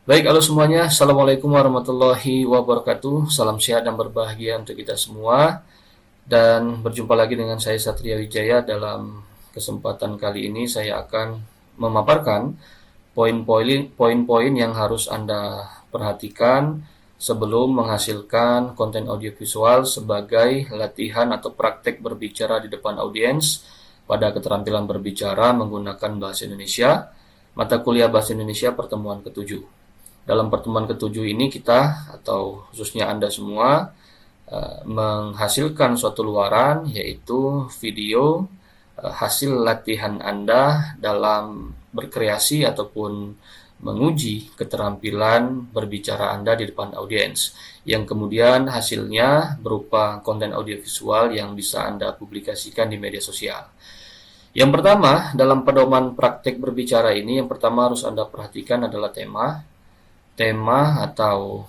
Baik, halo semuanya. Assalamualaikum warahmatullahi wabarakatuh. Salam sehat dan berbahagia untuk kita semua. Dan berjumpa lagi dengan saya Satria Wijaya. Dalam kesempatan kali ini saya akan memaparkan poin-poin yang harus Anda perhatikan sebelum menghasilkan konten audiovisual sebagai latihan atau praktek berbicara di depan audiens pada keterampilan berbicara menggunakan bahasa Indonesia, mata kuliah bahasa Indonesia pertemuan ketujuh. Dalam pertemuan ketujuh ini kita, atau khususnya Anda semua, menghasilkan suatu luaran, yaitu video hasil latihan Anda dalam berkreasi ataupun menguji keterampilan berbicara Anda di depan audiens, yang kemudian hasilnya berupa konten audiovisual yang bisa Anda publikasikan di media sosial. Yang pertama, dalam pedoman praktek berbicara ini, yang pertama harus Anda perhatikan adalah tema atau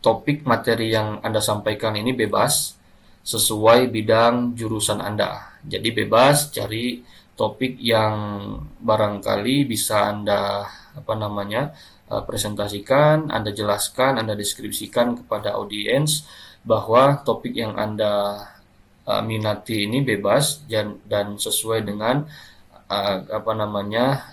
topik materi yang Anda sampaikan ini bebas sesuai bidang jurusan Anda. Jadi bebas cari topik yang barangkali bisa Anda presentasikan, Anda jelaskan, Anda deskripsikan kepada audiens bahwa topik yang Anda minati ini bebas dan sesuai dengan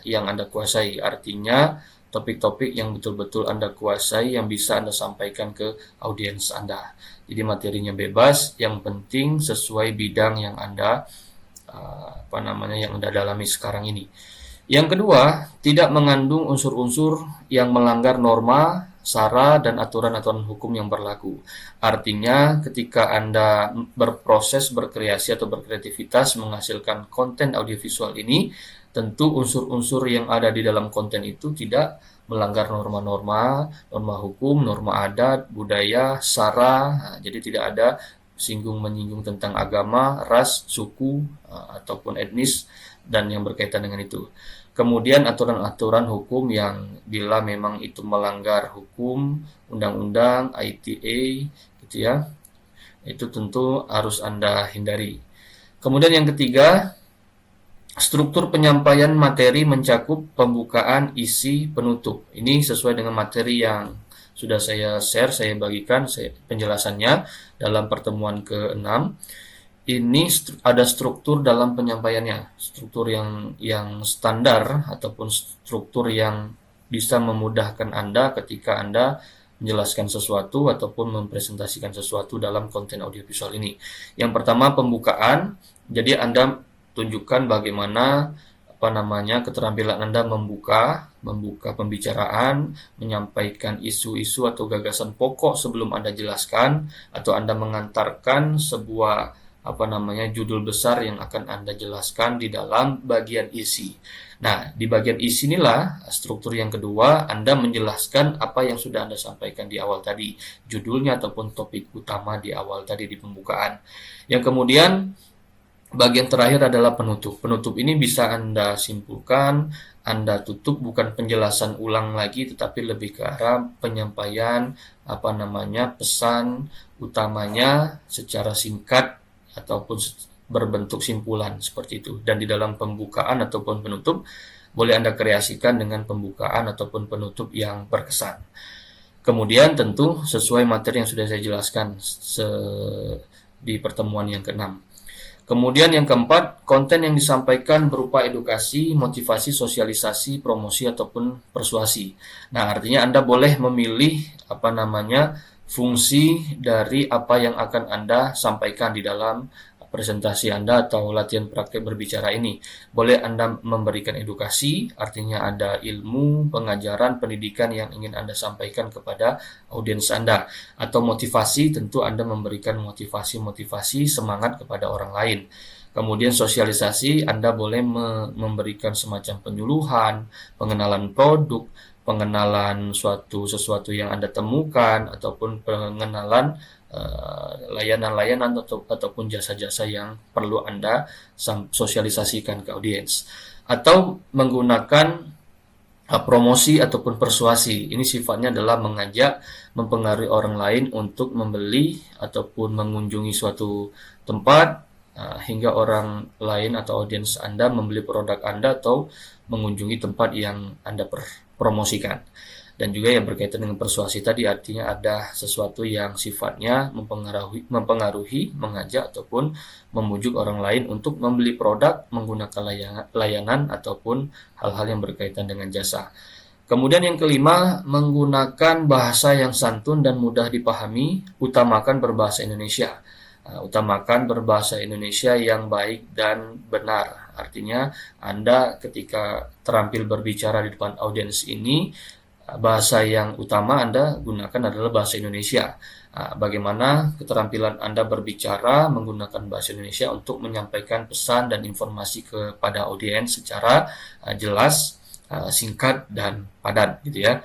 yang Anda kuasai. Artinya topik-topik yang betul-betul Anda kuasai yang bisa Anda sampaikan ke audiens Anda. Jadi materinya bebas, yang penting sesuai bidang yang Anda yang Anda dalami sekarang ini. Yang kedua, tidak mengandung unsur-unsur yang melanggar norma, sara, dan aturan-aturan hukum yang berlaku. Artinya, ketika Anda berproses berkreasi atau berkreativitas menghasilkan konten audiovisual ini, tentu unsur-unsur yang ada di dalam konten itu tidak melanggar norma-norma, norma hukum, norma adat, budaya, sara. Nah, jadi tidak ada menyinggung tentang agama, ras, suku, ataupun etnis, dan yang berkaitan dengan itu. Kemudian aturan-aturan hukum yang bila memang itu melanggar hukum, undang-undang, ITA, gitu ya, itu tentu harus Anda hindari. Kemudian yang ketiga, struktur penyampaian materi mencakup pembukaan, isi, penutup. Ini sesuai dengan materi yang sudah saya share, saya bagikan penjelasannya dalam pertemuan ke-6. Ini ada struktur dalam penyampaiannya, struktur yang standar ataupun struktur yang bisa memudahkan Anda ketika Anda menjelaskan sesuatu ataupun mempresentasikan sesuatu dalam konten audiovisual ini. Yang pertama, pembukaan. Jadi Anda tunjukkan bagaimana keterampilan Anda membuka pembicaraan, menyampaikan isu-isu atau gagasan pokok sebelum Anda jelaskan, atau Anda mengantarkan sebuah judul besar yang akan Anda jelaskan di dalam bagian isi. Nah, di bagian isi inilah struktur yang kedua, Anda menjelaskan apa yang sudah Anda sampaikan di awal tadi, judulnya ataupun topik utama di awal tadi di pembukaan. Yang kemudian bagian terakhir adalah penutup. Penutup ini bisa Anda simpulkan, Anda tutup, bukan penjelasan ulang lagi, tetapi lebih ke arah penyampaian pesan utamanya secara singkat ataupun berbentuk simpulan seperti itu. Dan di dalam pembukaan ataupun penutup boleh Anda kreasikan dengan pembukaan ataupun penutup yang berkesan. Kemudian tentu sesuai materi yang sudah saya jelaskan di pertemuan yang ke-6. Kemudian yang keempat, konten yang disampaikan berupa edukasi, motivasi, sosialisasi, promosi, ataupun persuasi. Nah, artinya Anda boleh memilih fungsi dari apa yang akan Anda sampaikan di dalam presentasi Anda atau latihan praktek berbicara ini. Boleh Anda memberikan edukasi, artinya ada ilmu, pengajaran, pendidikan yang ingin Anda sampaikan kepada audiens Anda. Atau motivasi, tentu Anda memberikan motivasi semangat kepada orang lain. Kemudian sosialisasi, Anda boleh memberikan semacam penyuluhan, pengenalan produk, pengenalan sesuatu yang Anda temukan, ataupun pengenalan layanan-layanan ataupun jasa-jasa yang perlu Anda sosialisasikan ke audiens. Atau menggunakan promosi ataupun persuasi. Ini sifatnya adalah mengajak, mempengaruhi orang lain untuk membeli ataupun mengunjungi suatu tempat, hingga orang lain atau audiens Anda membeli produk Anda atau mengunjungi tempat yang Anda promosikan. Dan juga yang berkaitan dengan persuasi tadi, artinya ada sesuatu yang sifatnya mempengaruhi, mengajak ataupun membujuk orang lain untuk membeli produk, menggunakan layanan ataupun hal-hal yang berkaitan dengan jasa. Kemudian yang kelima, menggunakan bahasa yang santun dan mudah dipahami, utamakan berbahasa Indonesia. Utamakan berbahasa Indonesia yang baik dan benar. Artinya, Anda ketika terampil berbicara di depan audiens ini, bahasa yang utama Anda gunakan adalah bahasa Indonesia. Bagaimana keterampilan Anda berbicara menggunakan bahasa Indonesia untuk menyampaikan pesan dan informasi kepada audiens secara jelas, singkat, dan padat gitu ya.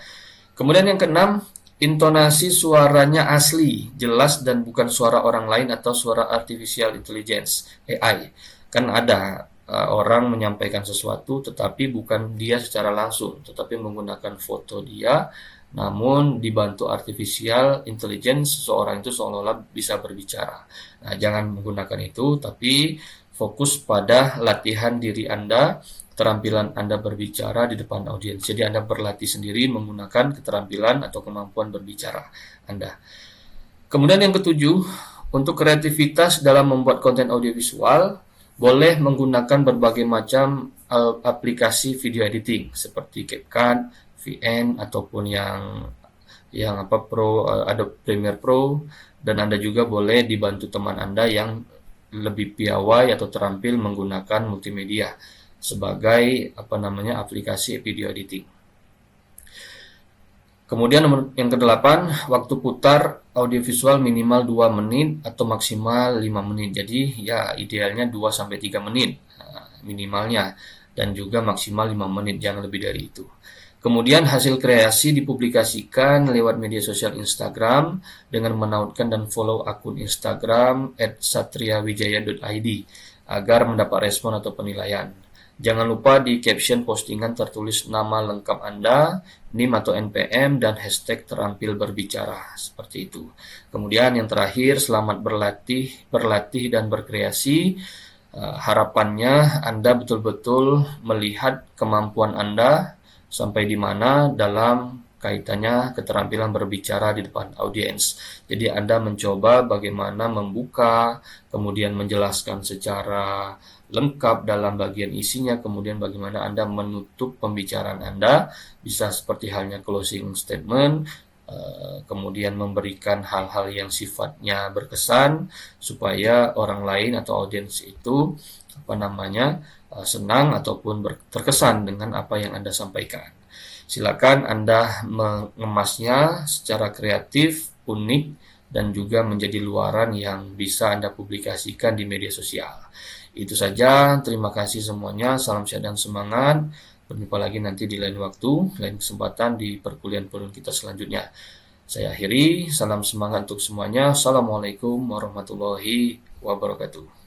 Kemudian yang keenam, intonasi suaranya asli, jelas, dan bukan suara orang lain atau suara artificial intelligence (AI). Kan ada orang menyampaikan sesuatu tetapi bukan dia secara langsung, tetapi menggunakan foto dia, namun dibantu artificial intelligence, seseorang itu seolah-olah bisa berbicara. Nah, jangan menggunakan itu, tapi fokus pada latihan diri Anda, keterampilan Anda berbicara di depan audiens. Jadi Anda berlatih sendiri menggunakan keterampilan atau kemampuan berbicara Anda. Kemudian yang ketujuh, untuk kreativitas dalam membuat konten audiovisual, boleh menggunakan berbagai macam aplikasi video editing seperti CapCut, VN, ataupun yang Adobe Premiere Pro, dan Anda juga boleh dibantu teman Anda yang lebih piawai atau terampil menggunakan multimedia sebagai aplikasi video editing. Kemudian yang kedelapan, waktu putar audiovisual minimal 2 menit atau maksimal 5 menit. Jadi ya idealnya 2-3 menit minimalnya, dan juga maksimal 5 menit, jangan lebih dari itu. Kemudian hasil kreasi dipublikasikan lewat media sosial Instagram dengan menautkan dan follow akun Instagram @satriawijaya.id agar mendapat respon atau penilaian. Jangan lupa di caption postingan tertulis nama lengkap Anda, NIM atau NPM, dan hashtag terampil berbicara, seperti itu. Kemudian yang terakhir, selamat berlatih dan berkreasi. Harapannya Anda betul-betul melihat kemampuan Anda sampai di mana dalam kaitannya keterampilan berbicara di depan audiens. Jadi Anda mencoba bagaimana membuka, kemudian menjelaskan secara lengkap dalam bagian isinya, kemudian bagaimana Anda menutup pembicaraan Anda, bisa seperti halnya closing statement, kemudian memberikan hal-hal yang sifatnya berkesan supaya orang lain atau audiens itu senang ataupun terkesan dengan apa yang Anda sampaikan. Silakan Anda mengemasnya secara kreatif, unik, dan juga menjadi luaran yang bisa Anda publikasikan di media sosial. Itu saja, terima kasih semuanya, salam sehat dan semangat. Berjumpa lagi nanti di lain waktu, lain kesempatan di perkuliahan kita selanjutnya. Saya akhiri, salam semangat untuk semuanya. Assalamualaikum warahmatullahi wabarakatuh.